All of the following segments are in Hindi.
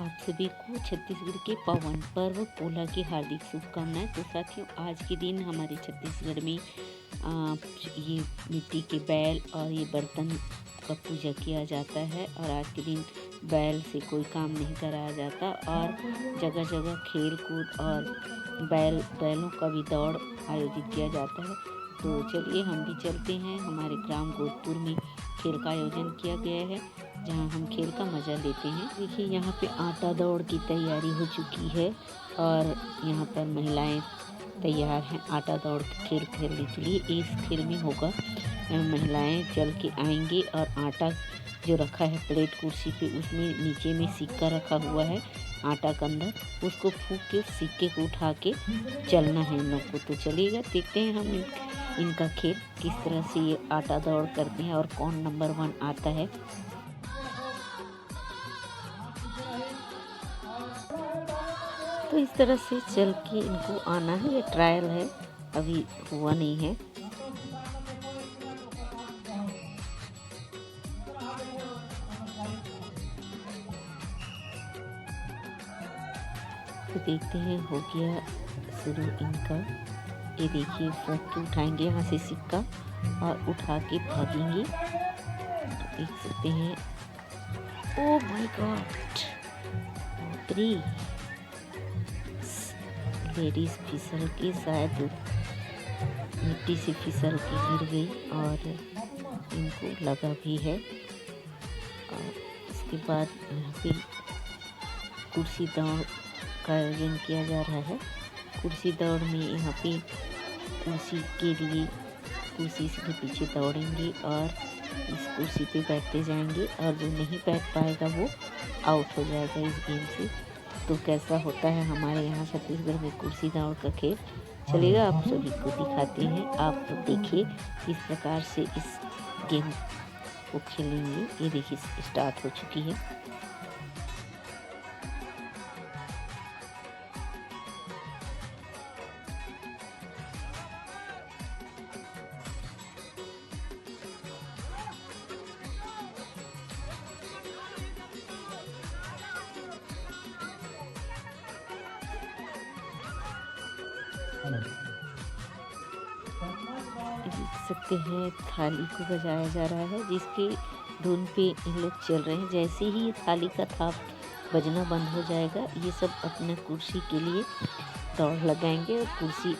आप सभी को छत्तीसगढ़ के पावन पर्व पोला की हार्दिक शुभकामनाएं। तो साथियों, आज के दिन हमारे छत्तीसगढ़ में ये मिट्टी के बैल और ये बर्तन का पूजा किया जाता है। और आज के दिन बैल से कोई काम नहीं कराया जाता और जगह जगह खेल कूद और बैलों का भी दौड़ आयोजित किया जाता है। तो चलिए हम भी चलते हैं। हमारे ग्राम गोदपुर में खेल का आयोजन किया गया है, जहां हम खेल का मज़ा लेते हैं। देखिए, यहाँ पे आटा दौड़ की तैयारी हो चुकी है और यहाँ पर महिलाएं तैयार हैं आटा दौड़ खेल खेलने के लिए। इस खेल में होगा महिलाएं चल के आएंगी और आटा जो रखा है प्लेट कुर्सी पे, उसमें नीचे में सिक्का रखा हुआ है आटा के अंदर, उसको फूंक के सिक्के को उठा के चलना है इन लोग को। तो चलिएगा, देखते हैं हम इनका खेल किस तरह से ये आटा दौड़ करते हैं और कौन नंबर 1 आता है। तो इस तरह से चल के इनको आना है। ये ट्रायल है, अभी हुआ नहीं है। तो देखते हैं हो गया शुरू इनका। ये देखिए, फूंक के उठाएंगे यहाँ से सिक्का और उठा के भागेंगे। देख सकते हैं। ओह माय गॉड, लेडीज फिसल के शायद मिट्टी से फिसल के गिर गई और इनको लगा भी है। और इसके बाद यहाँ पे कुर्सी दौड़ का आयोजन किया जा रहा है। कुर्सी दौड़ में यहाँ पे कुर्सी के लिए कुर्सी के पीछे दौड़ेंगे और इस कुर्सी पे बैठते जाएंगे और जो नहीं बैठ पाएगा वो आउट हो जाएगा इस गेम से। तो कैसा होता है हमारे यहाँ छत्तीसगढ़ में कुर्सी दौड़ का खेल, चलेगा आप सभी को दिखाते हैं। आप तो देखिए किस प्रकार से इस गेम को खेलेंगे। ये देखिए स्टार्ट हो चुकी है। देख सकते हैं थाली को बजाया जा रहा है, जिसकी धुन पे इन लोग चल रहे हैं। जैसे ही ये थाली का थाप बजना बंद हो जाएगा, ये सब अपने कुर्सी के लिए दौड़ लगाएंगे और कुर्सी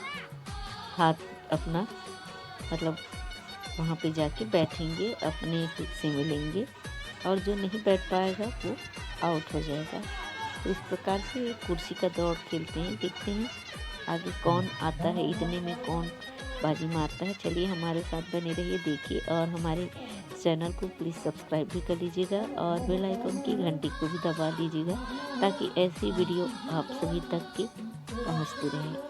हाथ अपना मतलब वहाँ पे जाके बैठेंगे, अपने से मिलेंगे और जो नहीं बैठ पाएगा वो आउट हो जाएगा। तो इस प्रकार से कुर्सी का दौड़ खेलते हैं। देखते हैं आगे कौन आता है, इतने में कौन बाजी मारता है। चलिए हमारे साथ बने रहिए, देखिए और हमारे चैनल को प्लीज़ सब्सक्राइब भी कर लीजिएगा और बेल आइकन की घंटी को भी दबा दीजिएगा, ताकि ऐसी वीडियो आप सभी तक के पहुंचती रहे।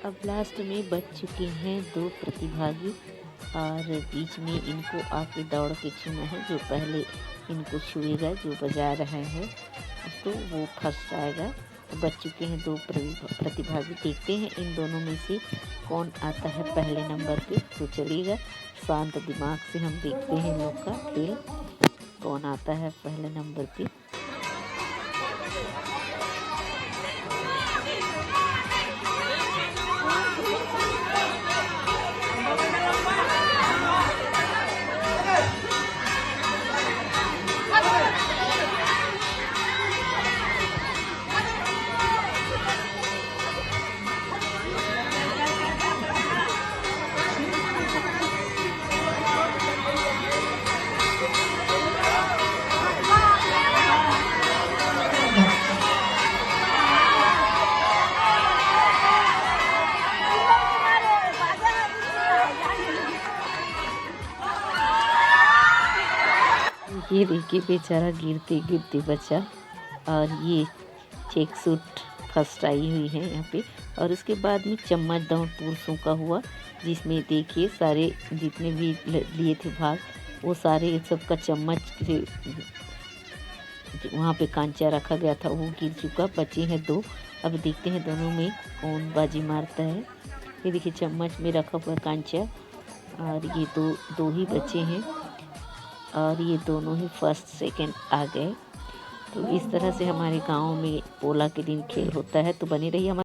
अब लास्ट में बच चुके हैं 2 प्रतिभागी और बीच में इनको आके दौड़ के छूना है। जो पहले इनको छुएगा, जो बजा रहा है, तो वो फंस जाएगा। तो बच चुके हैं 2 प्रतिभागी। देखते हैं इन दोनों में से कौन आता है पहले नंबर पे। तो चलिएगा, शांत दिमाग से हम देखते हैं लोग का खेल, कौन आता है पहले नंबर पे। ये देखिए बेचारा गिरते गिरते बचा। और ये चेक सूट फर्स्ट आई हुई है यहाँ पे। और उसके बाद में चम्मच दौड़ पुरुषों का हुआ, जिसमें देखिए सारे जितने भी लिए थे भाग, वो सारे सबका चम्मच से वहाँ पे कांचा रखा गया था वो गिर चुका। बचे हैं 2। अब देखते हैं दोनों में कौन बाजी मारता है। ये देखिए चम्मच में रखा हुआ कांचा, और ये दो ही बचे हैं, और ये दोनों ही फर्स्ट सेकंड आ गए। तो इस तरह से हमारे गांव में पोला के दिन खेल होता है। तो बने रहिए हमारे